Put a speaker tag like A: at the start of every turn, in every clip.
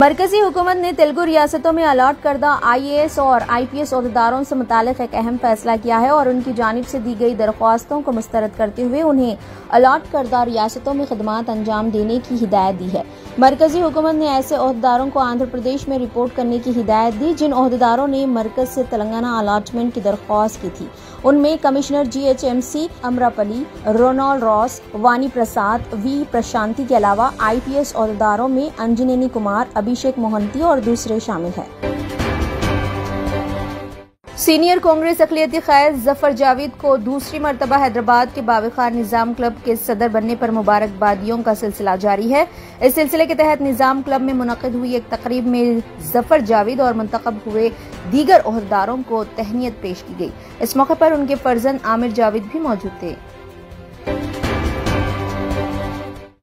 A: مرکزی حکومت نے تیلگو ریاستوں میں الاٹ کردہ IAS اور IPS عہدیداروں سے متعلق ایک اہم فیصلہ کیا ہے اور ان کی جانب سے دی گئی درخواستوں کو مسترد کرتے ہوئے انہیں الاٹ کردہ ریاستوں میں خدمات انجام دینے کی ہدایت دی ہے۔ مرکزی حکومت نے ایسے عہدیداروں کو آندھرا پردیش میں رپورٹ کرنے کی ہدایت دی جن عہدیداروں نے مرکز سے تلنگانہ الاٹمنٹ کی درخواست کی تھی۔ ان میں کمشنر GHMC امراپلی، رونالڈ راس، وانی پرساد، وی پرشانتی کے علاوہ IPS عہدیداروں میں انجنینی کمار، ابھیشیک موہنتی اور دوسرے شامل ہیں۔ سینئر کانگریس اقلیتی قائد ظفر جاوید کو دوسری مرتبہ حیدرآباد کے باوقار نظام کلب کے صدر بننے پر مبارکبادیوں کا سلسلہ جاری ہے۔ اس سلسلے کے تحت نظام کلب میں منعقد ہوئی ایک تقریب میں ظفر جاوید اور منتخب ہوئے دیگر عہدیداروں کو تہنیت پیش کی گئی۔ اس موقع پر ان کے فرزند عامر جاوید بھی موجود تھے۔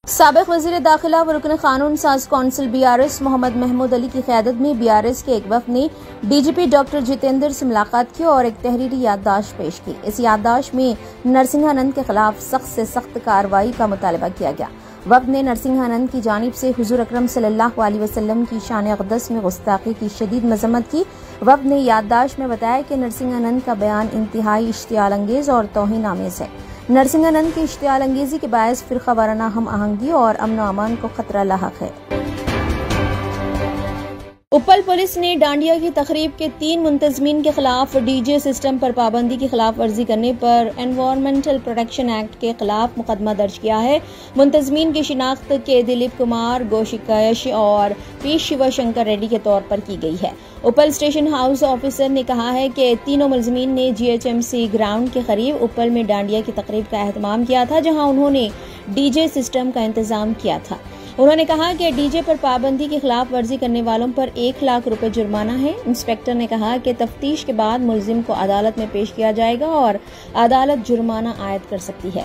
A: سابق وزیر داخلہ و رکن قانون ساز کونسل BRS محمد محمود علی کی قیادت میں BRS کے ایک وفد نے DGP ڈاکٹر جتیندر سے ملاقات کی اور ایک تحریری یادداشت پیش کی۔ اس یادداشت میں نرسنگھانند کے خلاف سخت سے سخت کارروائی کا مطالبہ کیا گیا۔ وفد نے نرسنگھانند کی جانب سے حضور اکرم صلی اللہ علیہ وسلم کی شان اقدس میں گستاخی کی شدید مذمت کی۔ وفد نے یادداشت میں بتایا کہ نرسنگھانند کا بیان انتہائی اشتعال انگیز اور توہین آمیز ہے۔ نرسنگھانند کی اشتعال انگیزی کے باعث فرقہ وارانہ ہم آہنگی اور امن و امان کو خطرہ لاحق ہے۔ اپل پولیس نے ڈانڈیا کی تقریب کے 3 منتظمین کے خلاف DJ سسٹم پر پابندی کی خلاف ورزی کرنے پر انوائرمنٹل پروٹیکشن ایکٹ کے خلاف مقدمہ درج کیا ہے۔ منتظمین کی شناخت کے دلیپ کمار، گوشیکیش اور P شیوا شنکر ریڈی کے طور پر کی گئی ہے۔ اپل اسٹیشن ہاؤس آفیسر نے کہا ہے کہ تینوں ملزمین نے GHMC گراؤنڈ کے قریب اپل میں ڈانڈیا کی تقریب کا اہتمام کیا تھا جہاں انہوں نے DJ سسٹم کا انتظام کیا تھا۔ انہوں نے کہا کہ DJ پر پابندی کی خلاف ورزی کرنے والوں پر 1 لاکھ روپے جرمانہ ہے۔ انسپکٹر نے کہا کہ تفتیش کے بعد ملزم کو عدالت میں پیش کیا جائے گا اور عدالت جرمانہ عائد کر سکتی ہے۔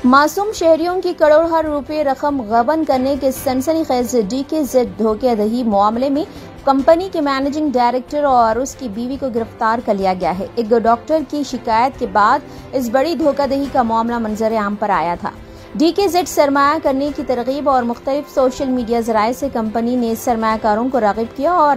A: معصوم شہریوں کی کروڑہ روپے رقم غبن کرنے کے سنسنی خیز DKZ دھوکہ دہی معاملے میں کمپنی کے منیجنگ ڈائریکٹر اور اس کی بیوی کو گرفتار کر لیا گیا ہے۔ ایک ڈاکٹر کی شکایت کے بعد اس بڑی دھوکہ دہی کا معاملہ منظر عام پر آیا تھا۔ DKZ سرمایہ کرنے کی ترغیب اور مختلف سوشل میڈیا ذرائع سے کمپنی نے سرمایہ کاروں کو راغب کیا اور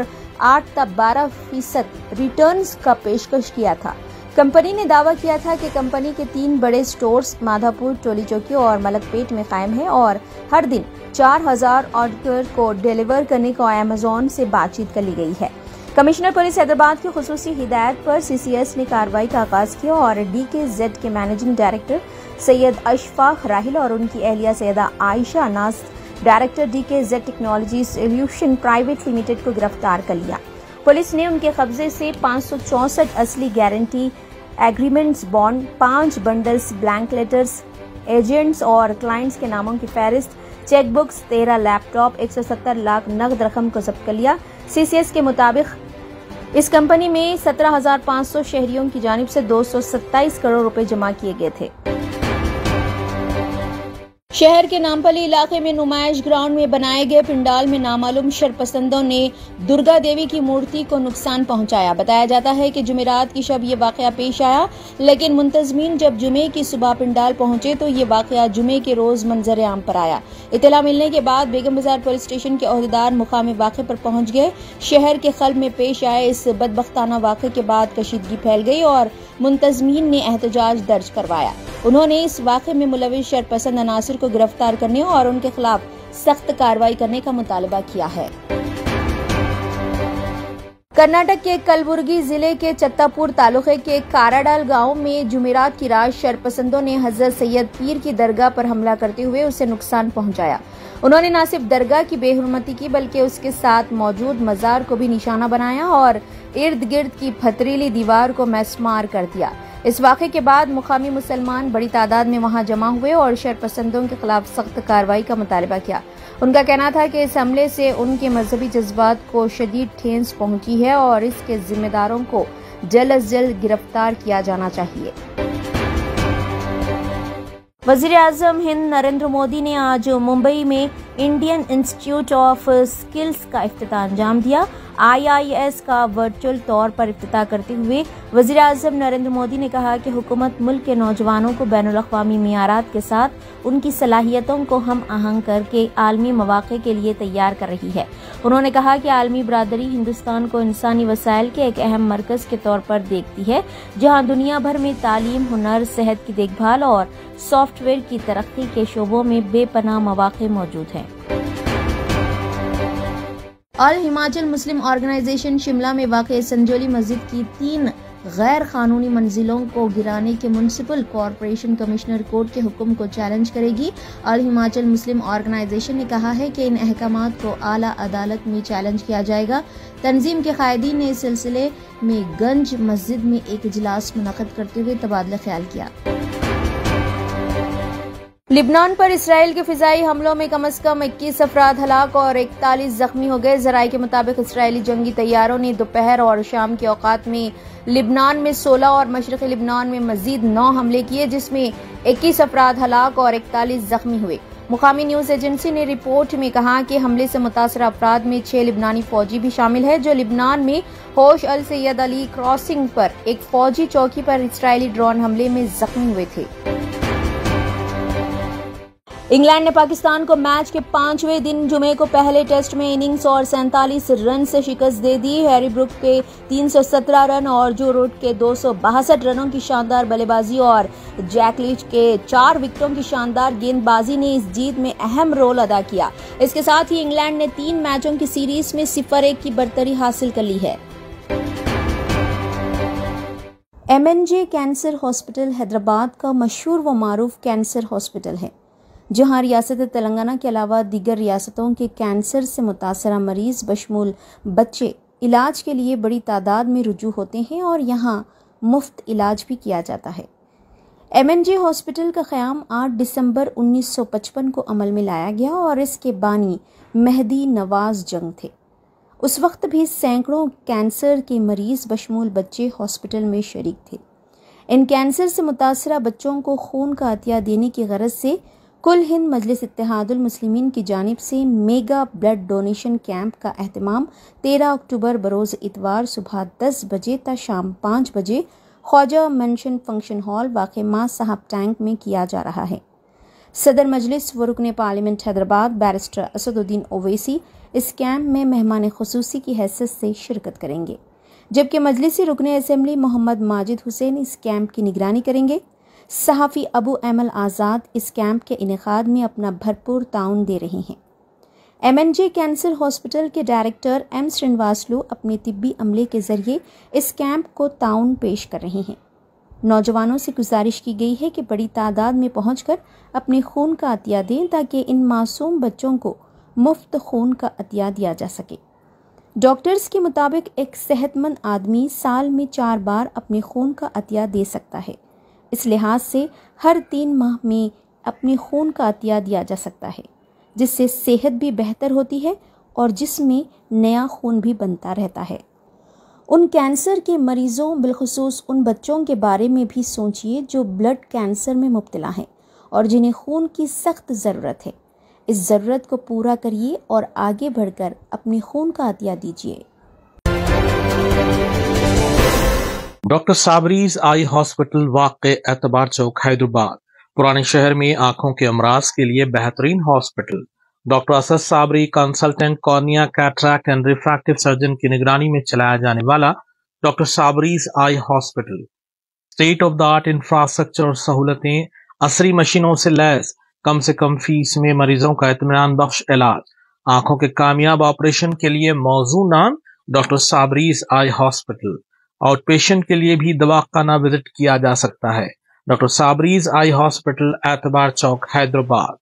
A: 8 تا 12% ریٹرنز کا پیشکش کیا تھا۔ کمپنی نے دعویٰ کیا تھا کہ کمپنی کے 3 بڑے سٹورز مادھا پور، ٹولی چوکی اور ملک پیٹ میں قائم ہیں اور ہر دن 4000 آرڈر کو ڈیلیور کرنے کو Amazon سے بات چیت کر لی گئی ہے۔ کمشنر پولیس حیدرآباد کی خصوصی ہدایت پر CCS نے کارروائی کا آغاز کیا اور DKZ کے منیجنگ ڈائریکٹر سید اشفاق راہل اور ان کی اہلیہ Syeda Ayesha Naz, director DKZ technology solution private limited کو گرفتار کر لیا۔ پولیس نے ان کے قبضے سے 564 اصلی guarantee agreements, bond, 5 bundles blank letters, agents اور کلائنٹس کے ناموں کی فہرست، cheque books, 13 laptop, 170 lakh نقد رقم کو ضبط کر لیا۔ CCS کے مطابق اس کمپنی میں 17,500 شہریوں کی جانب سے 227 کروڑ روپے جمع کیے گئے تھے۔ شہر کے نامپلی علاقے میں نمائش گراؤنڈ میں بنائے گئے پنڈال میں نامعلوم شرپسندوں نے درگا دیوی کی مورتی کو نقصان پہنچایا۔ بتایا جاتا ہے کہ جمعرات کی شب یہ واقعہ پیش آیا، لیکن منتظمین جب جمعے کی صبح پنڈال پہنچے تو یہ واقعہ جمعے کے روز منظر عام پر آیا۔ اطلاع ملنے کے بعد بیگم بازار پولیس اسٹیشن کے عہدیدار مقام واقعے پر پہنچ گئے۔ شہر کے قلب میں پیش آئے اس بدبختانہ واقعے کے بعد کشیدگی پھیل گئی اور منتظمین نے احتجاج درج کروایا۔ انہوں نے اس واقعے میں ملوث شرپسند عناصر کو گرفتار کرنے اور ان کے خلاف سخت کارروائی کرنے کا مطالبہ کیا ہے۔ کرناٹک کے کلبرگی ضلع کے چتاپور تعلقے کے کاراڈال گاؤں میں جمعرات کی رات شرپسندوں نے حضرت سید پیر کی درگاہ پر حملہ کرتے ہوئے اسے نقصان پہنچایا۔ انہوں نے نہ صرف درگاہ کی بے حرمتی کی بلکہ اس کے ساتھ موجود مزار کو بھی نشانہ بنایا اور ارد گرد کی پتھریلی دیوار کو مسمار کر دیا۔ اس واقعے کے بعد مقامی مسلمان بڑی تعداد میں وہاں جمع ہوئے اور شرپسندوں کے خلاف سخت کارروائی کا مطالبہ کیا۔ ان کا کہنا تھا کہ اس حملے سے ان کے مذہبی جذبات کو شدید ٹھیس پہنچی ہے اور اس کے ذمہ داروں کو جلد از جلد گرفتار کیا جانا چاہیے۔ وزیر اعظم ہند نریندر مودی نے آج ممبئی میں انڈین انسٹی ٹیوٹ آف اسکلز کا افتتاح انجام دیا۔ IIS کا ورچوئل طور پر افتتاح کرتے ہوئے وزیر اعظم نریندر مودی نے کہا کہ حکومت ملک کے نوجوانوں کو بین الاقوامی معیارات کے ساتھ ان کی صلاحیتوں کو ہم آہنگ کر کے عالمی مواقع کے لیے تیار کر رہی ہے۔ انہوں نے کہا کہ عالمی برادری ہندوستان کو انسانی وسائل کے ایک اہم مرکز کے طور پر دیکھتی ہے، جہاں دنیا بھر میں تعلیم، ہنر، صحت کی دیکھ بھال اور سافٹ ویئر کی ترقی کے شعبوں میں بے پناہ مواقع موجود ہیں۔ آل ہماچل مسلم آرگنائزیشن شملہ میں واقع سنجولی مسجد کی 3 غیر قانونی منزلوں کو گرانے کے میونسپل کارپوریشن کمشنر کورٹ کے حکم کو چیلنج کرے گی۔ آل ہماچل مسلم آرگنائزیشن نے کہا ہے کہ ان احکامات کو اعلیٰ عدالت میں چیلنج کیا جائے گا۔ تنظیم کے قائدین نے اس سلسلے میں گنج مسجد میں ایک اجلاس منعقد کرتے ہوئے تبادلہ خیال کیا۔ لبنان پر اسرائیل کے فضائی حملوں میں کم از کم 21 افراد ہلاک اور 41 زخمی ہو گئے۔ ذرائع کے مطابق اسرائیلی جنگی طیاروں نے دوپہر اور شام کے اوقات میں لبنان میں 16 اور مشرقی لبنان میں مزید 9 حملے کیے، جس میں 21 افراد ہلاک اور 41 زخمی ہوئے۔ مقامی نیوز ایجنسی نے رپورٹ میں کہا کہ حملے سے متاثرہ افراد میں 6 لبنانی فوجی بھی شامل ہیں، جو لبنان میں ہوش السید علی کراسنگ پر ایک فوجی چوکی پر اسرائیلی ڈرون حملے میں زخمی ہوئے تھے۔ انگلینڈ نے پاکستان کو میچ کے 5ویں دن جمعے کو پہلے ٹیسٹ میں اننگز اور 47 رن سے شکست دے دی۔ ہیری بروک کے 317 رن اور جو روٹ کے 262 رنوں کی شاندار بلے بازی اور جیک لیچ کے 4 وکٹوں کی شاندار گیند بازی نے اس جیت میں اہم رول ادا کیا۔ اس کے ساتھ ہی انگلینڈ نے 3 میچوں کی سیریز میں 0-1 کی برتری حاصل کر لی ہے۔ MNJ کینسر ہاسپٹل حیدرآباد کا مشہور و معروف کینسر ہاسپٹل ہے، جہاں ریاست تلنگانہ کے علاوہ دیگر ریاستوں کے کینسر سے متاثرہ مریض بشمول بچے علاج کے لیے بڑی تعداد میں رجوع ہوتے ہیں اور یہاں مفت علاج بھی کیا جاتا ہے۔ MNJ ہاسپٹل کا قیام 8 دسمبر 1955 کو عمل میں لایا گیا اور اس کے بانی مہدی نواز جنگ تھے۔ اس وقت بھی سینکڑوں کینسر کے مریض بشمول بچے ہاسپٹل میں شریک تھے۔ ان کینسر سے متاثرہ بچوں کو خون کا عطیہ دینے کی غرض سے کل ہند مجلس اتحاد المسلمین کی جانب سے میگا بلڈ ڈونیشن کیمپ کا اہتمام 13 اکتوبر بروز اتوار صبح 10 بجے تا شام 5 بجے خواجہ مینشن فنکشن ہال واقع ماں صاحب ٹینک میں کیا جا رہا ہے۔ صدر مجلس و رکن پارلیمنٹ حیدرآباد بیرسٹر اسد الدین اویسی اس کیمپ میں مہمان خصوصی کی حیثیت سے شرکت کریں گے، جبکہ مجلسی رکن اسمبلی محمد ماجد حسین اس کیمپ کی نگرانی کریں گے۔ صحافی ابو ایمل آزاد اس کیمپ کے انعقاد میں اپنا بھرپور تعاون دے رہے ہیں۔ MNJ کینسر ہاسپٹل کے ڈائریکٹر M سرینواسلو اپنے طبی عملے کے ذریعے اس کیمپ کو تعاون پیش کر رہے ہیں۔ نوجوانوں سے گزارش کی گئی ہے کہ بڑی تعداد میں پہنچ کر اپنے خون کا عطیہ دیں تاکہ ان معصوم بچوں کو مفت خون کا عطیہ دیا جا سکے۔ ڈاکٹرز کے مطابق ایک صحت مند آدمی سال میں 4 بار اپنے خون کا عطیہ دے سکتا ہے۔ اس لحاظ سے ہر 3 ماہ میں اپنے خون کا عطیہ دیا جا سکتا ہے، جس سے صحت بھی بہتر ہوتی ہے اور جسم میں نیا خون بھی بنتا رہتا ہے۔ ان کینسر کے مریضوں بالخصوص ان بچوں کے بارے میں بھی سوچئے جو بلڈ کینسر میں مبتلا ہیں اور جنہیں خون کی سخت ضرورت ہے۔ اس ضرورت کو پورا کریے اور آگے بڑھ کر اپنے خون کا عطیہ دیجیے۔
B: ڈاکٹر صابریز آئی ہاسپٹل واقع اعتبار چوک حیدرآباد پرانے شہر میں آنکھوں کے امراض کے لیے بہترین hospital. Doctor Asad Sabri consultant cornea cataract and refractive surgeon کی نگرانی میں چلایا جانے والا doctor Sabri's eye hospital state of the art infrastructure اور سہولتیں، عصری مشینوں سے لیس، کم سے کم فیس میں مریضوں کا اطمینان بخش علاج، آنکھوں کے کامیاب آپریشن کے لیے موزوں نام doctor Sabri's eye hospital. Out patient کے لیے بھی دواخانہ وزٹ کیا جا سکتا ہے۔ ڈاکٹر صابریز آئی ہاسپٹل اعتبار چوک حیدرآباد۔